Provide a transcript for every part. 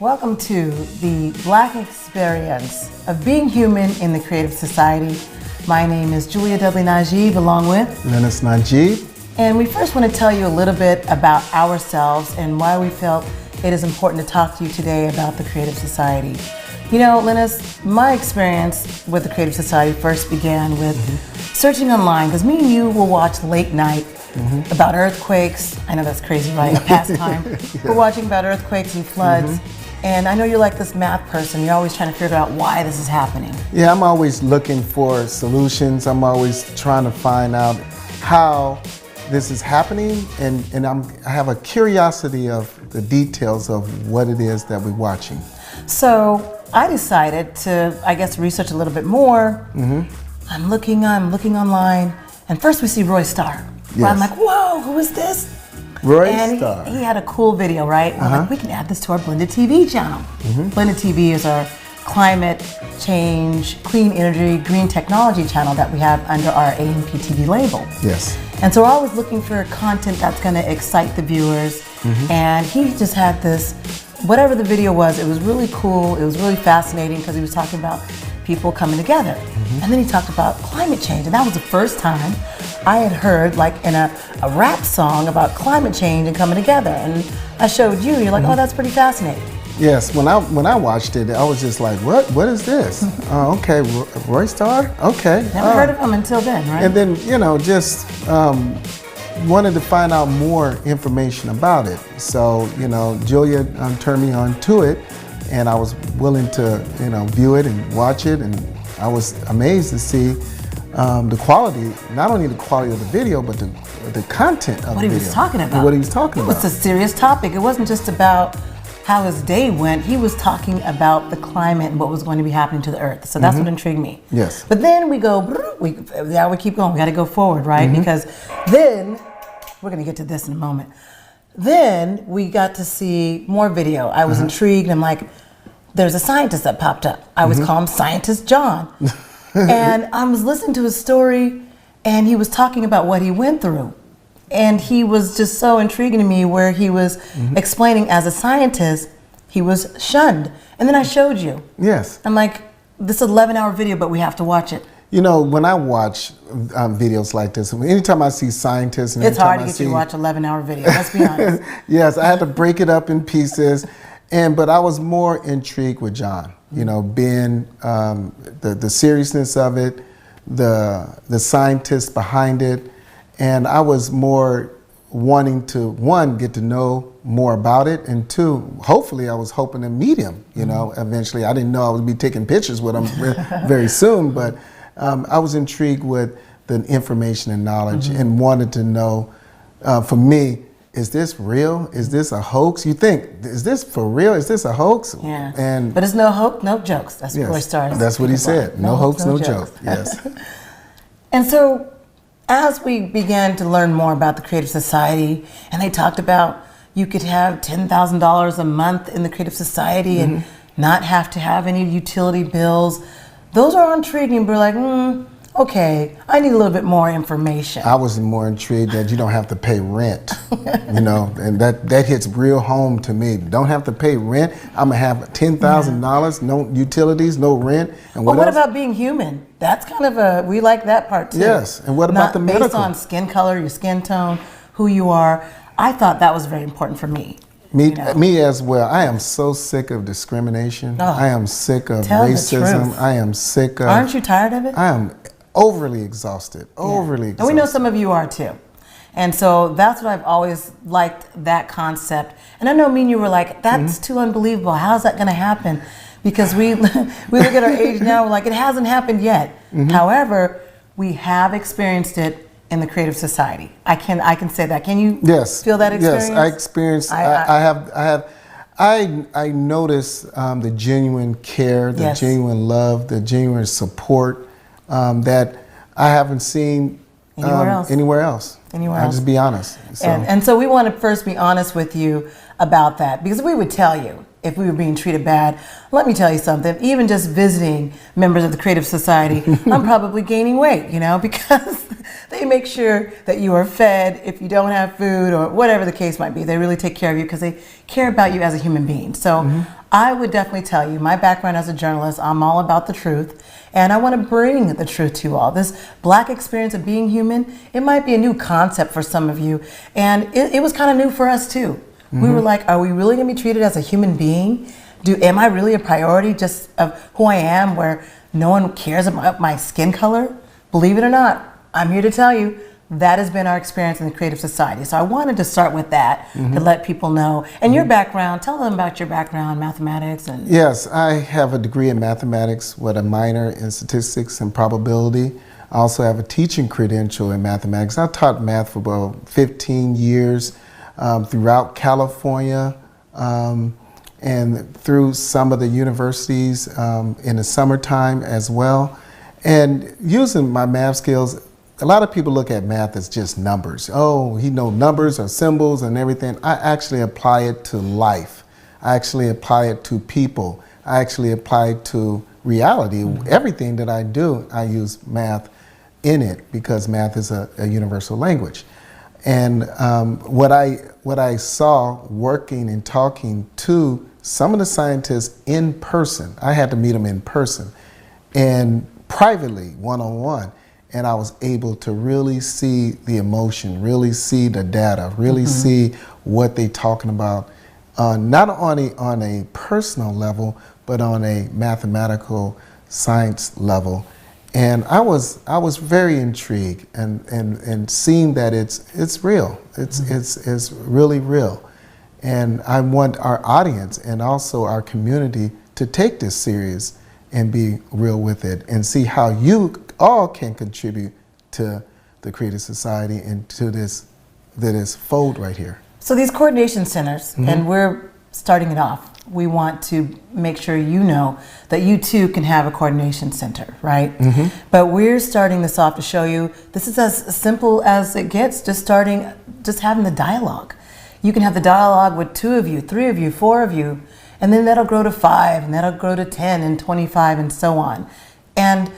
Welcome to the Black experience of being human in the creative society. My name is Dudley Najieb, along with Lennice Najieb. And we first want to tell you a little bit about ourselves and why we felt it is important to talk to you today about the creative society. You know, Lennice, my experience with the creative society first began with searching online, because me and you will watch late night about earthquakes. I know that's crazy, right? A pastime. Yeah. We're watching about earthquakes and floods. And I know you're like this math person. You're always trying to figure out why this is happening. Yeah, I'm always looking for solutions. I'm always trying to find out how this is happening, and I have a curiosity of the details of what it is that we're watching. So I decided to, I guess, research a little bit more. I'm looking online, and first we see Roy Starr. Yes. I'm like, whoa, who is this? Roy And Starr. he had a cool video, right? I'm like, we can add this to our Blended TV channel. Blended TV is our climate change, clean energy, green technology channel that we have under our AMP TV label. Yes. And so we're always looking for content that's going to excite the viewers. And he just had this, whatever the video was, it was really cool. It was really fascinating because he was talking about people coming together. And then he talked about climate change. And that was the first time I had heard, like, in a rap song about climate change and coming together. And I showed you, you're like, oh, that's pretty fascinating. Yes, when I watched it, I was just like, what is this? Oh, okay, Roy Starr? Okay. Never heard of him until then, right? And then, you know, just wanted to find out more information about it. So, you know, Julia turned me on to it, and I was willing to, you know, view it and watch it, and I was amazed to see the quality, not only the quality of the video, but the content of the video. What he was talking about. What he was talking about. It was a serious topic. It wasn't just about how his day went. He was talking about the climate and what was going to be happening to the earth. So that's what intrigued me. Yes. But then we go, we keep going. We got to go forward, right? Because then, we're going to get to this in a moment. Then we got to see more video. I was intrigued. I'm like, there's a scientist that popped up. I always call him Scientist John. And I was listening to his story, and he was talking about what he went through. And he was just so intriguing to me, where he was explaining, as a scientist, he was shunned. And then I showed you. Yes. I'm like, this is an 11-hour video, but we have to watch it. You know, when I watch videos like this, anytime I see scientists, and it's hard to I get you to watch 11-hour video, let's be honest. Yes, I had to break it up in pieces, but I was more intrigued with John. You know, being the seriousness of it, the scientists behind it, and I was more wanting to, one, get to know more about it, and two, hopefully I was hoping to meet him, you know, eventually. I didn't know I would be taking pictures with him very soon, but I was intrigued with the information and knowledge, and wanted to know, for me, is this real? Is this a hoax? You think, is this for real? Is this a hoax? Yeah. But it's no hoax, no jokes. That's what Roy Starr. That's what he said. No hoax, no joke. Yes. And so, as we began to learn more about the Creative Society, and they talked about you could have $10,000 a month in the Creative Society and not have to have any utility bills. Those are intriguing, but we're like, okay, I need a little bit more information. I was more intrigued that you don't have to pay rent, you know, and that hits real home to me. Don't have to pay rent. I'm gonna have $10,000, no utilities, no rent. And what about being human? That's kind of we like that part too. Yes, and what about the medical? Based on skin color, your skin tone, who you are. I thought that was very important for me. Me as well. I am so sick of discrimination. I am sick of racism. I am sick of... Aren't you tired of it? I am overly exhausted, overly exhausted. And we know some of you are too. And so that's what I've always liked, that concept. And I know me and you were like, that's too unbelievable. How's that gonna happen? Because we look at our age now, we're like, it hasn't happened yet. However, we have experienced it in the Creative Society. I can say that. Can you feel that experience? Yes, I experienced. I noticed the genuine care, the genuine love, the genuine support that I haven't seen anywhere else. I'll just be honest. And so we want to first be honest with you about that, because we would tell you, if we were being treated bad. Let me tell you something, even just visiting members of the Creative Society, I'm probably gaining weight, because they make sure that you are fed if you don't have food or whatever the case might be. They really take care of you because they care about you as a human being. So I would definitely tell you, my background as a journalist, I'm all about the truth. And I want to bring the truth to you all. This Black experience of being human, it might be a new concept for some of you. And it was kind of new for us too. We were like, are we really going to be treated as a human being? Am I really a priority just of who I am, where no one cares about my skin color? Believe it or not, I'm here to tell you, that has been our experience in the Creative Society. So I wanted to start with that to let people know. And your background, tell them about your background, mathematics. Yes, I have a degree in mathematics with a minor in statistics and probability. I also have a teaching credential in mathematics. I taught math for about 15 years throughout California and through some of the universities in the summertime as well. And using my math skills, a lot of people look at math as just numbers. Oh, he knows numbers or symbols and everything. I actually apply it to life. I actually apply it to people. I actually apply it to reality. Everything that I do, I use math in it because math is a universal language. And what I saw working and talking to some of the scientists in person, I had to meet them in person and privately, one-on-one. And I was able to really see the emotion, really see the data, really see what they're talking about, not only on a personal level, but on a mathematical science level. And I was very intrigued and seeing that it's real, it's really real. And I want our audience and also our community to take this serious and be real with it and see how you all can contribute to the Creative Society and to this fold right here. So these coordination centers, and we're starting it off, we want to make sure you know that you too can have a coordination center, right? But we're starting this off to show you this is as simple as it gets, just having the dialogue. You can have the dialogue with 2 of you, 3 of you, 4 of you, and then that'll grow to 5, and that'll grow to 10 and 25 and so on. And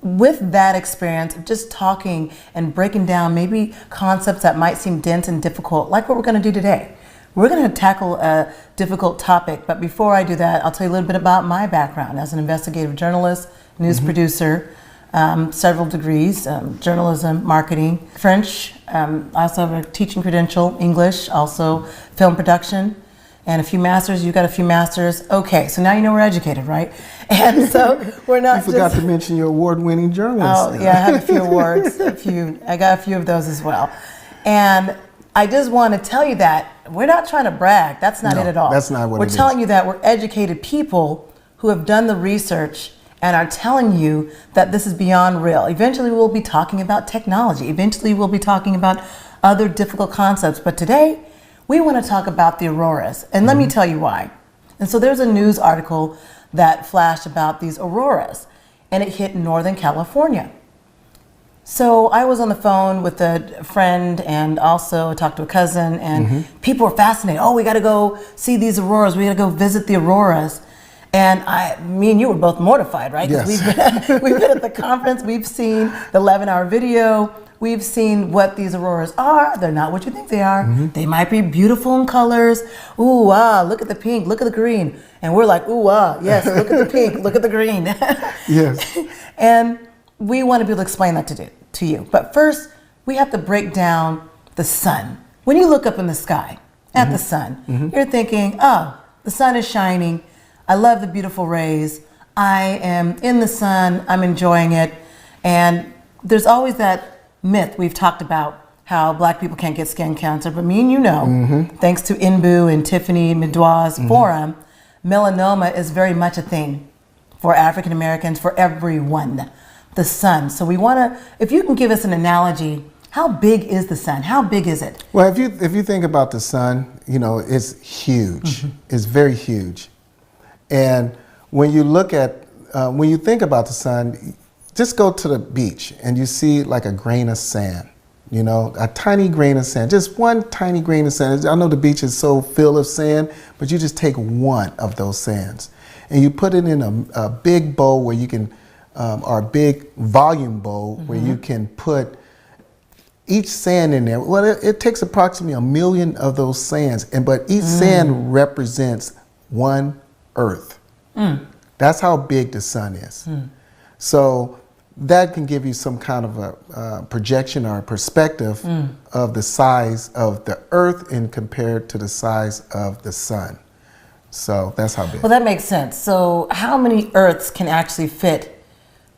with that experience of just talking and breaking down maybe concepts that might seem dense and difficult, like what we're going to do today. We're going to tackle a difficult topic, but before I do that, I'll tell you a little bit about my background as an investigative journalist, news producer, several degrees, journalism, marketing, French. I also have a teaching credential, English, also film production, and a few masters. You got a few masters. Okay, so now you know we're educated, right? And so we're not. You forgot to mention your award-winning journalist. Oh yeah, I have a few awards. I got a few of those as well. And I just want to tell you that we're not trying to brag. That's not it at all. That's not what we're it is. telling you that we're educated people who have done the research and are telling you that this is beyond real. Eventually we'll be talking about technology. Eventually we'll be talking about other difficult concepts. But today, we want to talk about the auroras. And let me tell you why. And so there's a news article that flashed about these auroras, and it hit Northern California. So I was on the phone with a friend and also talked to a cousin, and people were fascinated. Oh, we got to go see these auroras. We got to go visit the auroras. And me and you were both mortified, right? Because we've been at the conference. We've seen the 11-hour video. We've seen what these auroras are. They're not what you think they are. They might be beautiful in colors. Ooh, ah, look at the pink, look at the green. And we're like, ooh, ah, yes, look at the pink, look at the green. Yes. And we want to be able to explain that to you. But first, we have to break down the sun. When you look up in the sky at the sun, you're thinking, oh, the sun is shining. I love the beautiful rays. I am in the sun. I'm enjoying it. And there's always that myth we've talked about how Black people can't get skin cancer, but me and you know, thanks to Inbu and Tiffany Midwa's forum, melanoma is very much a thing for African Americans, for everyone. The sun. So we want to, if you can give us an analogy, how big is the sun? How big is it? Well, if you think about the sun, you know, it's huge. It's very huge. And when you look at, when you think about the sun, just go to the beach and you see like a grain of sand. You know, a tiny grain of sand, just one tiny grain of sand. I know the beach is so filled of sand, but you just take one of those sands and you put it in a big bowl where you can, or a big volume bowl where you can put each sand in there. Well, it takes approximately 1 million of those sands, but each sand represents one Earth. That's how big the sun is. So that can give you some kind of a projection or a perspective of the size of the Earth and compared to the size of the sun. So that's how big. Well, that makes sense. So how many Earths can actually fit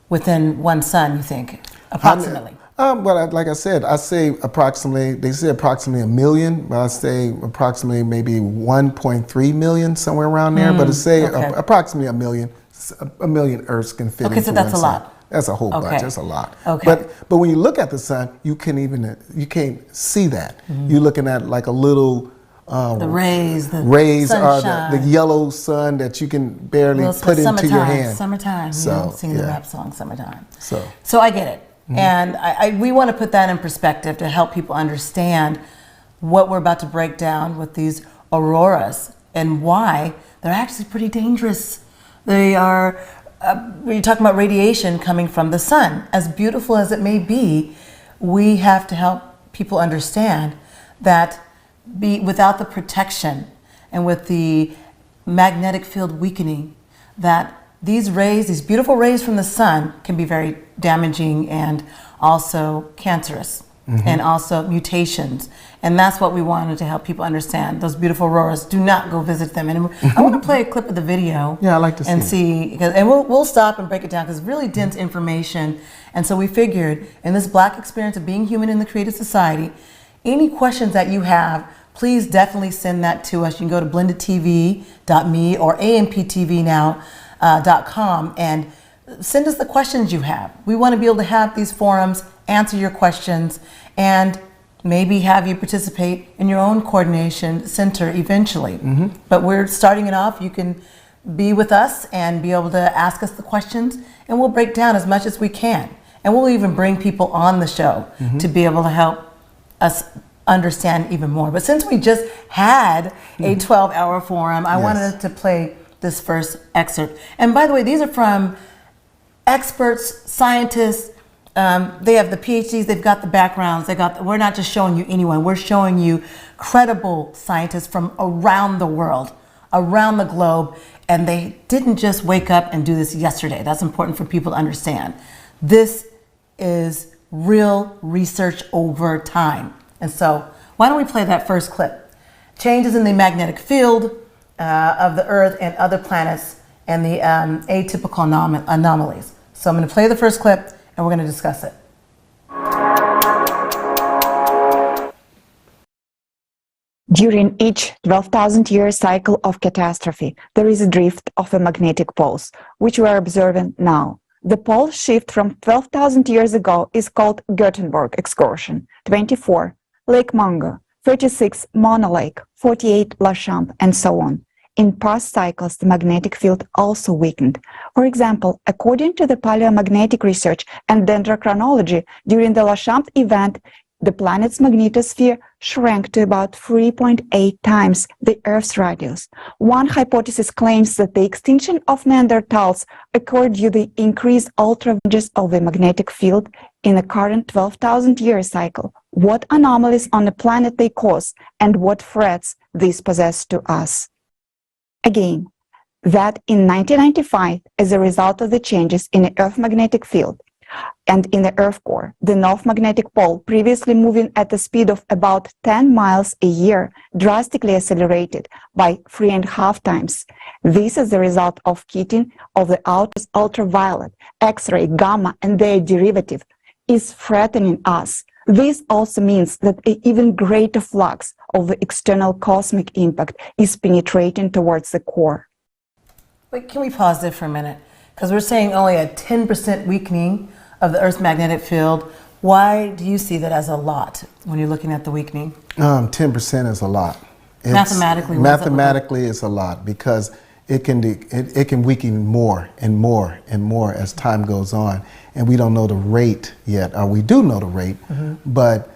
within one sun, you think, approximately? Well, like I said, I say approximately, they say approximately 1 million, but I say approximately maybe 1.3 million, somewhere around there. But it's say approximately 1 million. 1 million Earths can fit into so that's one a sun. lot. That's a whole bunch. That's a lot. Okay. But when you look at the sun, you can't see that. You're looking at like a little The rays, the rays are sunshine. the yellow sun that you can barely put into your hand. Summertime, So, you know, singing the rap song, Summertime. So I get it. And we want to put that in perspective to help people understand what we're about to break down with these auroras and why they're actually pretty dangerous. They are, when you're talking about radiation coming from the sun, as beautiful as it may be, we have to help people understand that without the protection and with the magnetic field weakening, that these rays, these beautiful rays from the sun, can be very damaging and also cancerous and also mutations. And that's what we wanted to help people understand. Those beautiful auroras, do not go visit them. And I want to play a clip of the video. Yeah, I like to see and it. see, and we'll stop and break it down because it's really dense information. And so we figured in this Black experience of being human in the creative society, any questions that you have, please definitely send that to us. You can go to blendedtv.me or amptvnow.com and send us the questions you have. We want to be able to have these forums, answer your questions, and maybe have you participate in your own coordination center eventually. But we're starting it off. You can be with us and be able to ask us the questions, and we'll break down as much as we can. And we'll even bring people on the show to be able to help us understand even more. But since we just had a 12-hour forum, I wanted to play this first excerpt. And by the way, these are from experts, scientists. They have the PhDs, they've got the backgrounds, we're not just showing you anyone, we're showing you credible scientists from around the world, around the globe, and they didn't just wake up and do this yesterday. That's important for people to understand. This is real research over time. And so why don't we play that first clip? Changes in the magnetic field of the Earth and other planets and the atypical anomalies. So I'm going to play the first clip and we're going to discuss it. During each 12,000-year cycle of catastrophe, there is a drift of the magnetic poles, which we are observing now. The pole shift from 12,000 years ago is called Gutenberg excursion, 24, Lake Mungo, 36, Mono Lake, 48, La Champ, and so on. In past cycles, the magnetic field also weakened. For example, according to the paleomagnetic research and dendrochronology, during the La Champ event, the planet's magnetosphere shrank to about 3.8 times the Earth's radius. One hypothesis claims that the extinction of Neanderthals occurred due to the increased ultraranges of the magnetic field in the current 12,000-year cycle. What anomalies on the planet they cause, and what threats these possess to us. Again, that in 1995, as a result of the changes in the Earth magnetic field and in the Earth core, the North Magnetic Pole, previously moving at a speed of about 10 miles a year, drastically accelerated by 3.5 times. This is the result of heating of the ultraviolet, X-ray, gamma, and their derivative is threatening us. This also means that an even greater flux of the external cosmic impact is penetrating towards the core. Wait, can we pause there for a minute? Because we're saying only a 10% weakening of the Earth's magnetic field. Why do you see that as a lot when you're looking at the weakening? 10% is a lot. Mathematically, it's a lot because it can weaken more and more and more as time goes on, and we don't know the rate yet. Or we do know the rate, but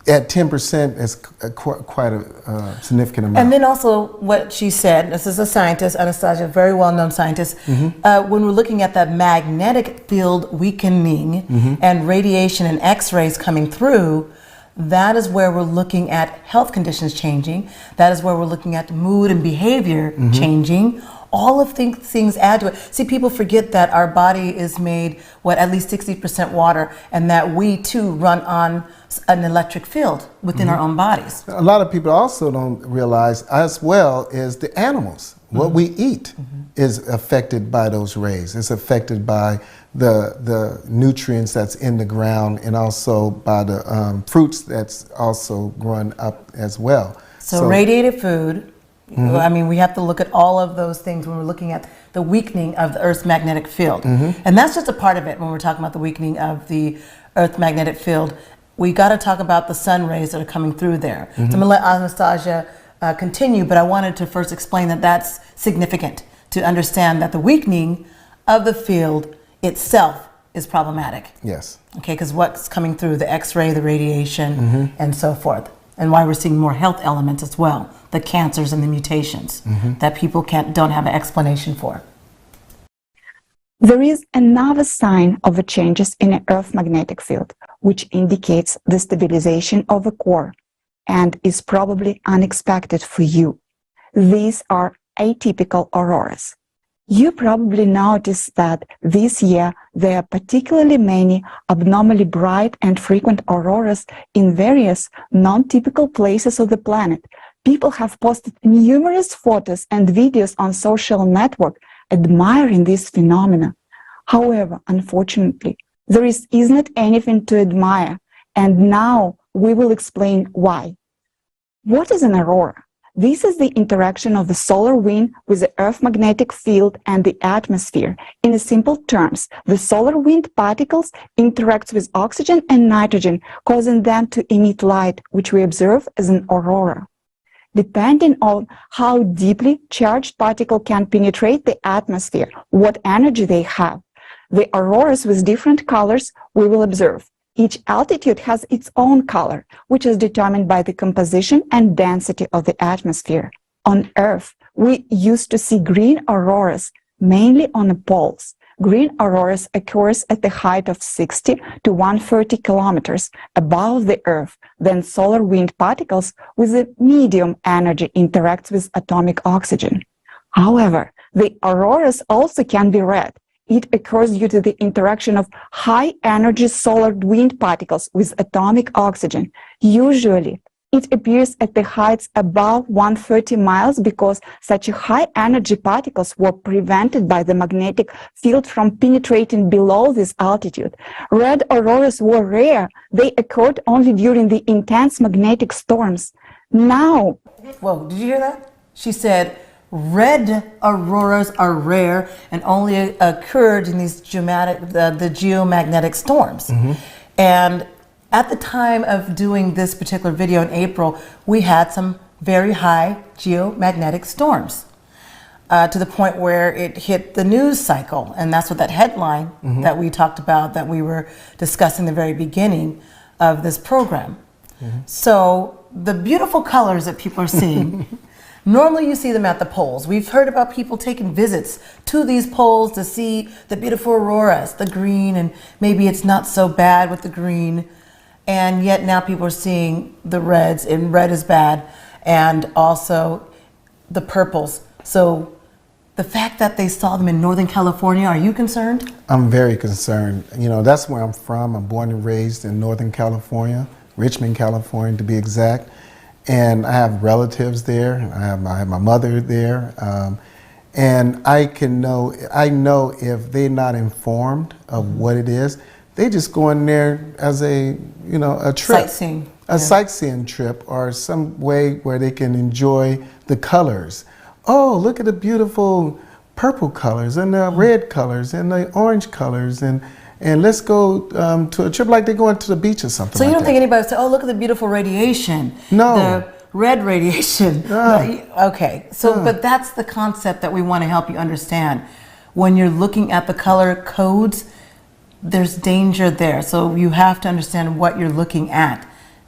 at 10% is quite a significant amount. And then also what she said, this is a scientist, Anastasia, a very well-known scientist, when we're looking at that magnetic field weakening and radiation and X-rays coming through, that is where we're looking at health conditions changing. That is where we're looking at mood and behavior changing. All of things add to it. See, people forget that our body is made, at least 60% water, and that we too run on an electric field within our own bodies. A lot of people also don't realize as well is the animals. What we eat is affected by those rays. It's affected by the nutrients that's in the ground and also by the fruits that's also growing up as well. So radiated food, I mean, we have to look at all of those things when we're looking at the weakening of the Earth's magnetic field. And that's just a part of it when we're talking about the weakening of the Earth's magnetic field. We got to talk about the sun rays that are coming through there. So I'm going to let Anastasia continue, but I wanted to first explain that that's significant to understand that the weakening of the field itself is problematic. Yes. Okay, because what's coming through, the X-ray, the radiation, and so forth. And why we're seeing more health elements as well, the cancers and the mutations that people don't have an explanation for. There is another sign of the changes in the Earth magnetic field, which indicates the stabilization of the core and is probably unexpected for you. These are atypical auroras. You probably noticed that this year there are particularly many abnormally bright and frequent auroras in various non-typical places of the planet. People have posted numerous photos and videos on social networks admiring this phenomena. However, unfortunately, there isn't anything to admire, and now we will explain why. What is an aurora? This is the interaction of the solar wind with the Earth magnetic field and the atmosphere. In simple terms, the solar wind particles interact with oxygen and nitrogen, causing them to emit light, which we observe as an aurora. Depending on how deeply charged particle can penetrate the atmosphere, what energy they have, the auroras with different colors we will observe. Each altitude has its own color, which is determined by the composition and density of the atmosphere. On Earth, we used to see green auroras, mainly on the poles. Green auroras occurs at the height of 60 to 130 kilometers above the Earth. Then solar wind particles with a medium energy interact with atomic oxygen. However, the auroras also can be red. It occurs due to the interaction of high-energy solar wind particles with atomic oxygen. Usually, it appears at the heights above 130 miles because such high-energy particles were prevented by the magnetic field from penetrating below this altitude. Red auroras were rare. They occurred only during the intense magnetic storms. Now... Whoa, did you hear that? She said, red auroras are rare and only occurred in these the geomagnetic storms. And at the time of doing this particular video in April, we had some very high geomagnetic storms to the point where it hit the news cycle. And that's what that headline that we talked about, that we were discussing in the very beginning of this program. So the beautiful colors that people are seeing, normally you see them at the poles. We've heard about people taking visits to these poles to see the beautiful auroras, the green, and maybe it's not so bad with the green. And yet now people are seeing the reds, and red is bad, and also the purples. So the fact that they saw them in Northern California, are you concerned? I'm very concerned. You know, that's where I'm from. I'm born and raised in Northern California, Richmond, California to be exact. And I have relatives there. I have my mother there. And I know if they're not informed of what it is, they just go in there as a trip. Sightseeing. Sightseeing trip, or some way where they can enjoy the colors. Oh, look at the beautiful purple colors and the red colors and the orange colors, and let's go to a trip like they're going to the beach or something. So you like don't that. think anybody would say, oh, look at the beautiful radiation. No. The red radiation. No. Okay, so but that's the concept that we want to help you understand. When you're looking at the color codes, there's danger there. So you have to understand what you're looking at.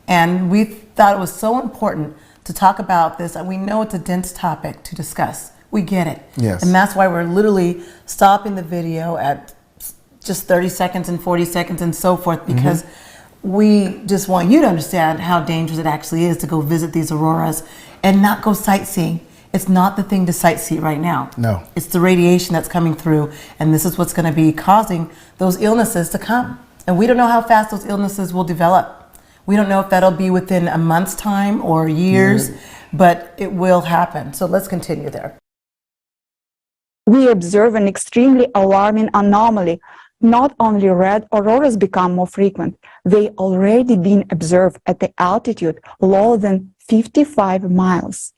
And we thought it was so important to talk about this. And we know it's a dense topic to discuss. We get it. Yes. And that's why we're literally stopping the video at just 30 seconds and 40 seconds and so forth, because we just want you to understand how dangerous it actually is to go visit these auroras and not go sightseeing. It's not the thing to sightsee right now. No. It's the radiation that's coming through, and this is what's going to be causing those illnesses to come. And we don't know how fast those illnesses will develop. We don't know if that'll be within a month's time or years, but it will happen. So let's continue there. We observe an extremely alarming anomaly. Not only red auroras become more frequent, they already been observed at the altitude lower than 55 miles.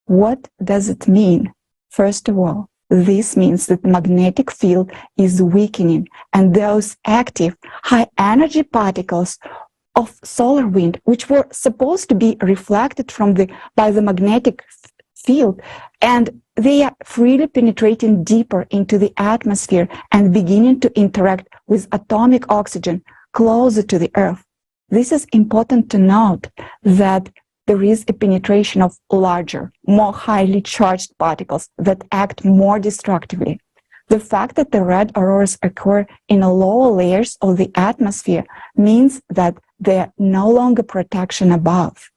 What does it mean? First of all, this means that the magnetic field is weakening, and those active high-energy particles of solar wind, which were supposed to be reflected by the magnetic field, and they are freely penetrating deeper into the atmosphere and beginning to interact with atomic oxygen closer to the Earth. This is important to note that there is a penetration of larger, more highly charged particles that act more destructively. The fact that the red auroras occur in the lower layers of the atmosphere means that there are no longer protection above.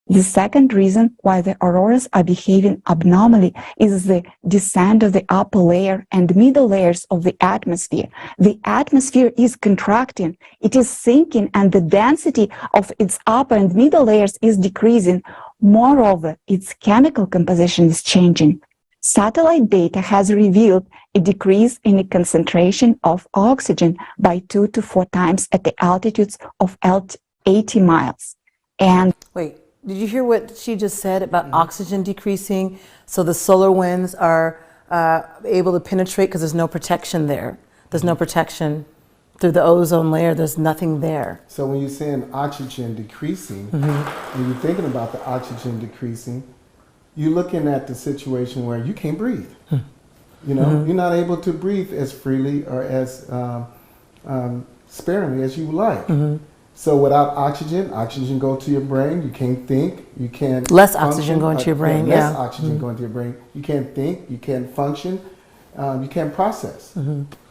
The second reason why the auroras are behaving abnormally is the descent of the upper layer and middle layers of the atmosphere. The atmosphere is contracting, it is sinking, and the density of its upper and middle layers is decreasing. Moreover, its chemical composition is changing. Satellite data has revealed a decrease in the concentration of oxygen by 2 to 4 times at the altitudes of 80 miles. And Wait. Did you hear what she just said about oxygen decreasing? So the solar winds are able to penetrate because there's no protection there. There's no protection through the ozone layer. There's nothing there. So when you're saying oxygen decreasing, when you're thinking about the oxygen decreasing, you're looking at the situation where you can't breathe. You know, you're not able to breathe as freely or as sparingly as you would like. So without oxygen, oxygen go to your brain. You can't think. You can't. Less oxygen going to your brain. Less oxygen going to your brain. You can't think. You can't function. You can't process.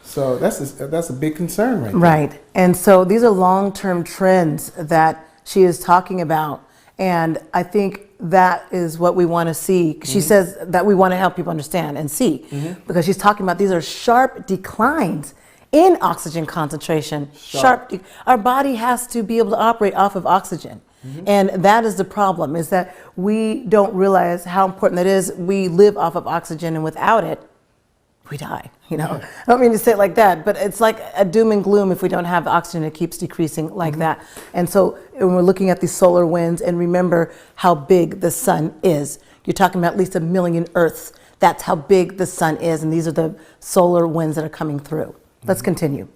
So that's a big concern right there. Right. And so these are long-term trends that she is talking about. And I think that is what we want to see. She says that we want to help people understand and see, because she's talking about these are sharp declines in oxygen concentration. Our body has to be able to operate off of oxygen. And that is the problem, is that we don't realize how important that is. We live off of oxygen, and without it, we die. You know, I don't mean to say it like that, but it's like a doom and gloom if we don't have oxygen. It keeps decreasing like that. And so when we're looking at these solar winds, and remember how big the sun is. You're talking about at least 1 million Earths. That's how big the sun is, and these are the solar winds that are coming through. Let's continue.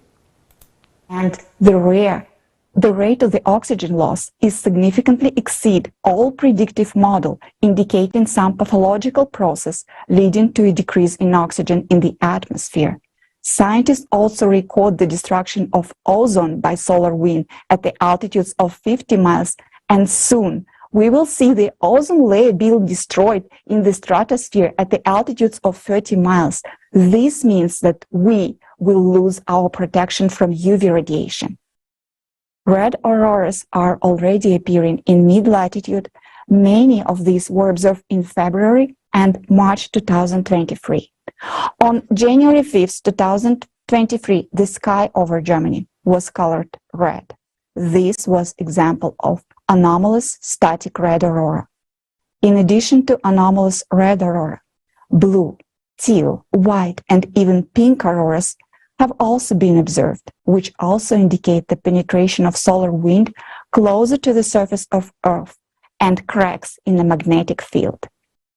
And the rate of the oxygen loss is significantly exceed all predictive model, indicating some pathological process leading to a decrease in oxygen in the atmosphere. Scientists also record the destruction of ozone by solar wind at the altitudes of 50 miles, and soon we will see the ozone layer being destroyed in the stratosphere at the altitudes of 30 miles. This means that we will lose our protection from UV radiation. Red auroras are already appearing in mid-latitude. Many of these were observed in February and March 2023. On January 5th, 2023, the sky over Germany was colored red. This was example of anomalous static red aurora. In addition to anomalous red aurora, blue, teal, white, and even pink auroras have also been observed, which also indicate the penetration of solar wind closer to the surface of Earth and cracks in the magnetic field.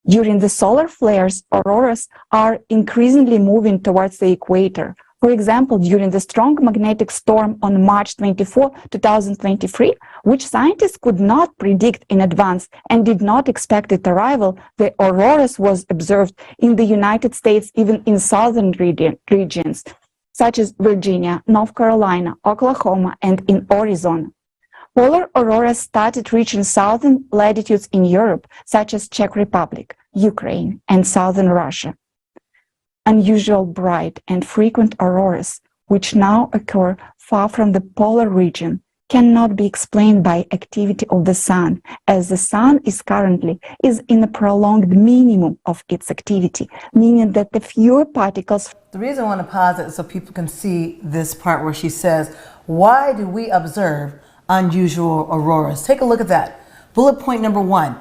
During the solar flares, auroras are increasingly moving towards the equator. For example, during the strong magnetic storm on March 24, 2023, which scientists could not predict in advance and did not expect its arrival, the auroras was observed in the United States, even in southern regions, such as Virginia, North Carolina, Oklahoma, and in Arizona. Polar auroras started reaching southern latitudes in Europe, such as Czech Republic, Ukraine, and southern Russia. Unusual bright and frequent auroras, which now occur far from the polar region, cannot be explained by activity of the sun, as the sun is in a prolonged minimum of its activity, meaning that the fewer particles. The reason I want to pause it is so people can see this part where she says, why do we observe unusual auroras? Take a look at that. Bullet point number 1,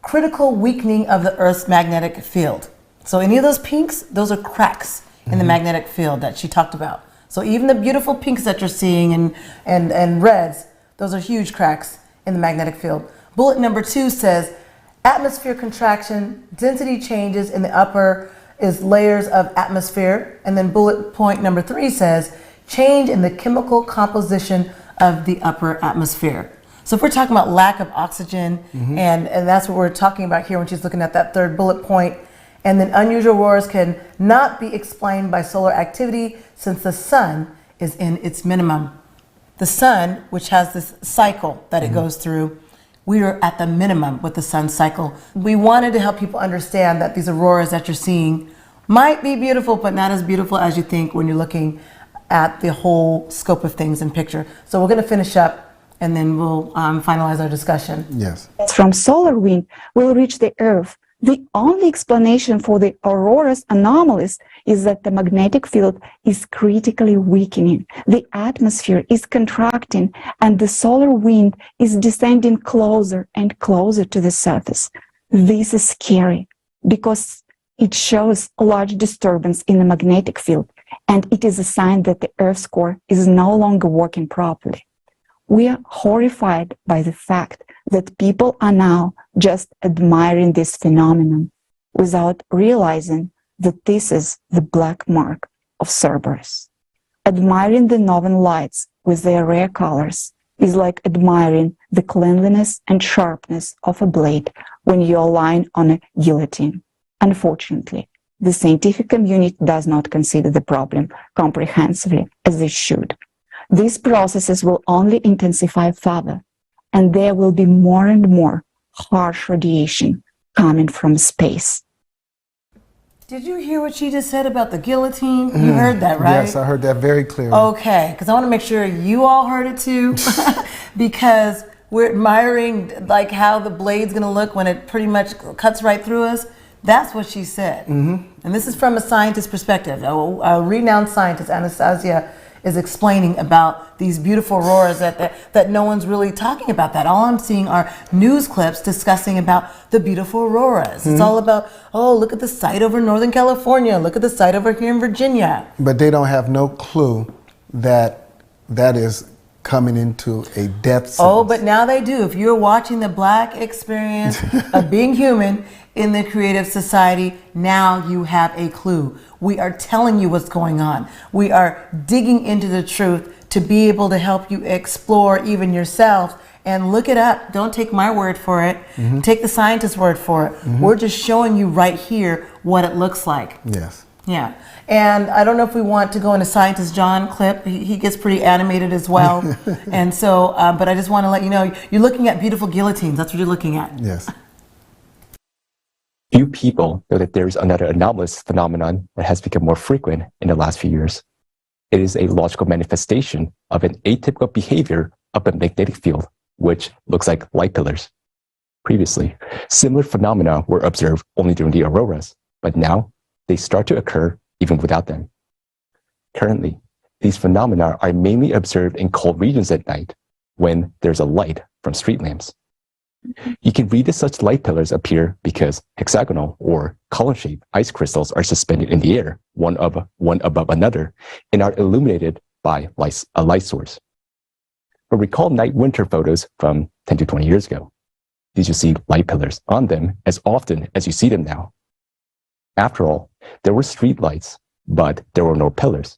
critical weakening of the Earth's magnetic field. So any of those pinks, those are cracks in the magnetic field that she talked about. So even the beautiful pinks that you're seeing and reds, those are huge cracks in the magnetic field. Bullet number 2 says, atmosphere contraction, density changes in the upper is layers of atmosphere. And then bullet point number 3 says, change in the chemical composition of the upper atmosphere. So if we're talking about lack of oxygen, and that's what we're talking about here when she's looking at that third bullet point, and then unusual auroras can not be explained by solar activity since the sun is in its minimum. The sun, which has this cycle that it goes through, we are at the minimum with the sun cycle. We wanted to help people understand that these auroras that you're seeing might be beautiful, but not as beautiful as you think when you're looking at the whole scope of things in picture. So we're going to finish up and then we'll finalize our discussion. Yes. From solar wind will reach the Earth. The only explanation for the aurora's anomalies is that the magnetic field is critically weakening, the atmosphere is contracting, and the solar wind is descending closer and closer to the surface. This is scary because it shows a large disturbance in the magnetic field, and it is a sign that the Earth's core is no longer working properly. We are horrified by the fact that people are now just admiring this phenomenon without realizing that this is the black mark of Cerberus. Admiring the northern lights with their rare colors is like admiring the cleanliness and sharpness of a blade when you are lying on a guillotine. Unfortunately, the scientific community does not consider the problem comprehensively as they should. These processes will only intensify further, and there will be more and more harsh radiation coming from space. Did you hear what she just said about the guillotine? You heard that, right? Yes, I heard that very clearly. Okay, because I want to make sure you all heard it too, because we're admiring like how the blade's going to look when it pretty much cuts right through us. That's what she said. And this is from a scientist's perspective. A renowned scientist, Anastasia, is explaining about these beautiful auroras that no one's really talking about that. All I'm seeing are news clips discussing about the beautiful auroras. It's all about, oh, look at the site over Northern California. Look at the site over here in Virginia. But they don't have no clue that that is coming into a death sentence. Oh, but now they do. If you're watching the Black experience of being human in the creative society, now you have a clue. We are telling you what's going on. We are digging into the truth to be able to help you explore even yourself and look it up. Don't take my word for it. Take the scientist's word for it. We're just showing you right here what it looks like. Yes. Yeah. And I don't know if we want to go into Scientist John clip. He gets pretty animated as well. And so, but I just want to let you know, you're looking at beautiful guillotines. That's what you're looking at. Yes. Few people know that there is another anomalous phenomenon that has become more frequent in the last few years. It is a logical manifestation of an atypical behavior of a magnetic field, which looks like light pillars. Previously, similar phenomena were observed only during the auroras, but now they start to occur even without them. Currently, these phenomena are mainly observed in cold regions at night when there's a light from street lamps. You can read that such light pillars appear because hexagonal or column-shaped ice crystals are suspended in the air, one above another, and are illuminated by a light source. But recall night-winter photos from 10 to 20 years ago. These you see light pillars on them as often as you see them now. After all, there were street lights, but there were no pillars.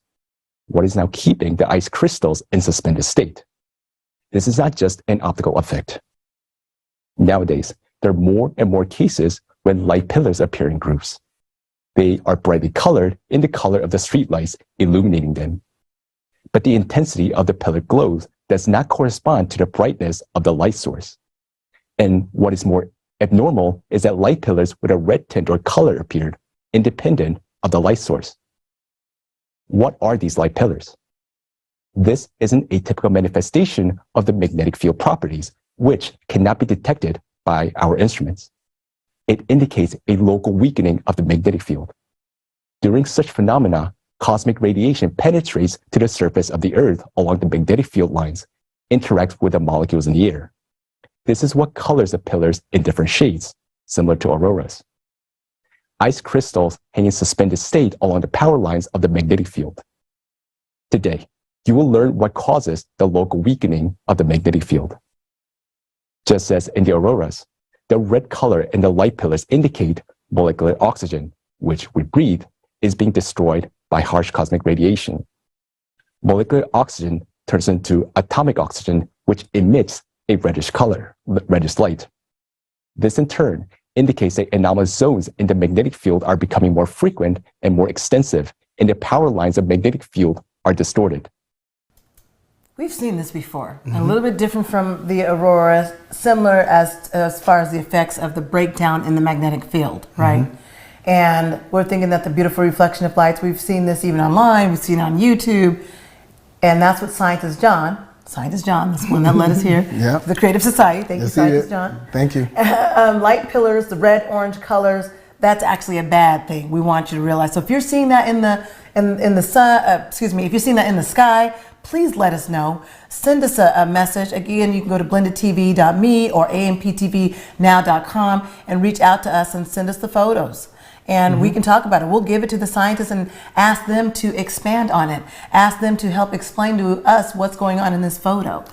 What is now keeping the ice crystals in suspended state? This is not just an optical effect. Nowadays, there are more and more cases when light pillars appear in groups. They are brightly colored in the color of the streetlights illuminating them. But the intensity of the pillar glows does not correspond to the brightness of the light source. And what is more abnormal is that light pillars with a red tint or color appeared independent of the light source. What are these light pillars? This is an atypical manifestation of the magnetic field properties, which cannot be detected by our instruments. It indicates a local weakening of the magnetic field. During such phenomena, cosmic radiation penetrates to the surface of the Earth along the magnetic field lines, interacts with the molecules in the air. This is what colors the pillars in different shades, similar to auroras. Ice crystals hang in suspended state along the power lines of the magnetic field. Today, you will learn what causes the local weakening of the magnetic field. Just as in the auroras, the red color in the light pillars indicate molecular oxygen, which we breathe, is being destroyed by harsh cosmic radiation. Molecular oxygen turns into atomic oxygen, which emits a reddish color, reddish light. This in turn indicates that anomalous zones in the magnetic field are becoming more frequent and more extensive, and the power lines of magnetic field are distorted. We've seen this before, a little bit different from the aurora, similar as far as the effects of the breakdown in the magnetic field, right? And we're thinking that the beautiful reflection of lights, we've seen this even online, we've seen it on YouTube, and that's what Scientist John, this one that led us here, the Creative Society, thank you, Scientist John. Thank you. Light pillars, the red, orange colors, that's actually a bad thing. We want you to realize. So if you're seeing that in the sun, if you're seeing that in the sky, please let us know. Send us a message. Again, you can go to blendedtv.me or amptvnow.com and reach out to us and send us the photos. And we can talk about it. We'll give it to the scientists and ask them to expand on it. Ask them to help explain to us what's going on in this photo.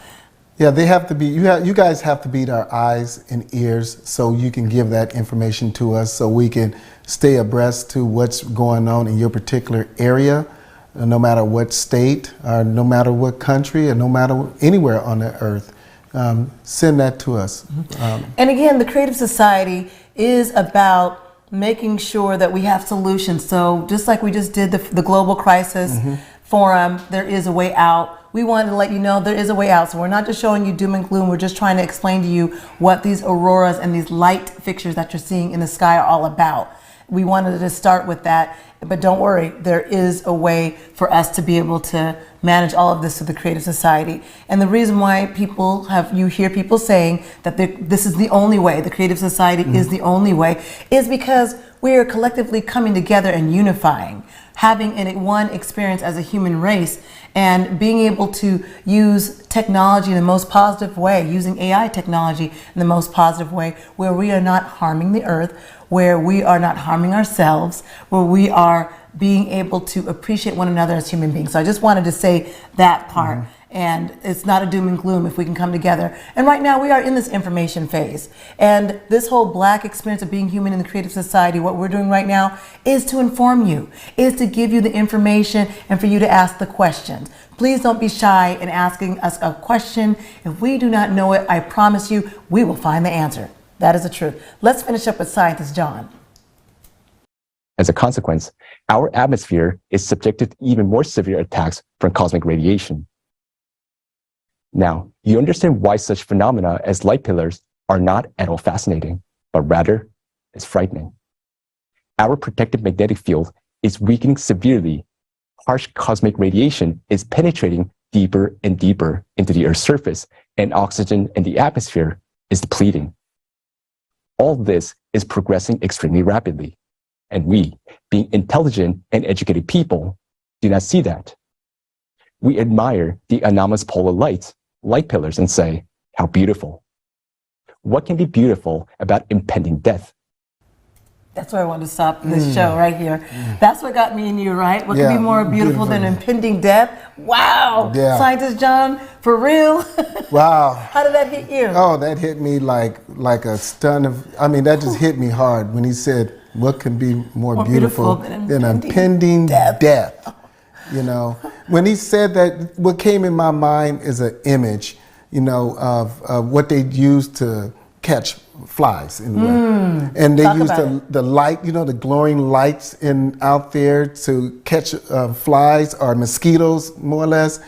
Yeah, they have to be, you guys have to be our eyes and ears so you can give that information to us so we can stay abreast to what's going on in your particular area, no matter what state, or no matter what country, or no matter anywhere on the earth. Send that to us. And again, the Creative Society is about making sure that we have solutions. So just like we just did the Global Crisis Forum, there is a way out. We wanted to let you know there is a way out. So we're not just showing you doom and gloom. We're just trying to explain to you what these auroras and these light fixtures that you're seeing in the sky are all about. We wanted to start with that, but don't worry, there is a way for us to be able to manage all of this through the Creative Society. And the reason why you hear people saying that this is the only way, the Creative Society is the only way, is because we are collectively coming together and unifying, having one experience as a human race, and being able to use technology in the most positive way, using AI technology in the most positive way, where we are not harming the earth, where we are not harming ourselves, where we are being able to appreciate one another as human beings. So I just wanted to say that part. And it's not a doom and gloom if we can come together. And right now we are in this information phase. And this whole Black experience of being human in the Creative Society, what we're doing right now is to inform you, is to give you the information and for you to ask the questions. Please don't be shy in asking us a question. If we do not know it, I promise you, we will find the answer. That is the truth. Let's finish up with Scientist John. As a consequence, our atmosphere is subjected to even more severe attacks from cosmic radiation. Now, you understand why such phenomena as light pillars are not at all fascinating, but rather is frightening. Our protective magnetic field is weakening severely. Harsh cosmic radiation is penetrating deeper and deeper into the Earth's surface, and oxygen in the atmosphere is depleting. All this is progressing extremely rapidly, and we, being intelligent and educated people, do not see that. We admire the anomalous polar light pillars, and say, how beautiful. What can be beautiful about impending death? That's where I wanted to stop this show right here. That's what got me and you, right? What could be more beautiful than impending death? Wow. Scientist John, for real? Wow. How did that hit you? Oh, that hit me like a stun that just hit me hard when he said, what can be more beautiful than impending death? You know, when he said that, what came in my mind is an image, of what they used to catch flies in the way. And they used the light, the glowing lights out there to catch flies or mosquitoes, more or less.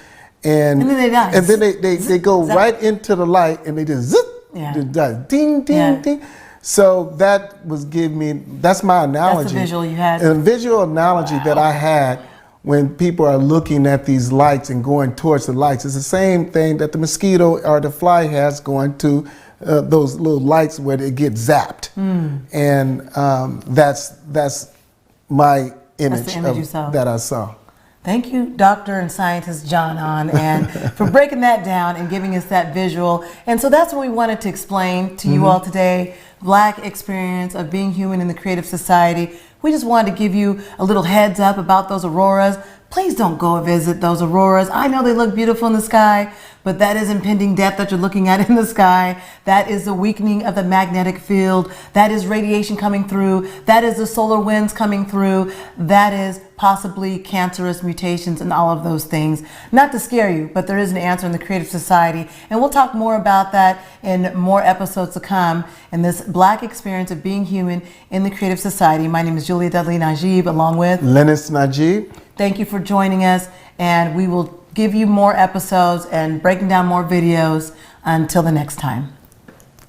And then they die. And then they go Zap. right into the light, and they just zip, Yeah. just die. Ding, ding, Yeah. ding. So that was give me, that's my analogy. That's the visual you had. And a visual analogy that I had when people are looking at these lights and going towards the lights. It's the same thing that the mosquito or the fly has going to those little lights where they get zapped. And that's my image, the image you saw. that I saw. Thank you, Dr. and Scientist John Hahn, and for breaking that down and giving us that visual. And so that's what we wanted to explain to you all today, Black experience of being human in the creative society. We just wanted to give you a little heads up about those auroras. Please don't go visit those auroras. I know they look beautiful in the sky, but that is impending death that you're looking at in the sky. That is the weakening of the magnetic field. That is radiation coming through. That is the solar winds coming through. That is possibly cancerous mutations and all of those things. Not to scare you, but there is an answer in the creative society. And we'll talk more about that in more episodes to come in this Black experience of being human in the creative society. My name is Julia Dudley Najieb, along with Lennice Najieb. Thank you for joining us, and we will give you more episodes and breaking down more videos until the next time.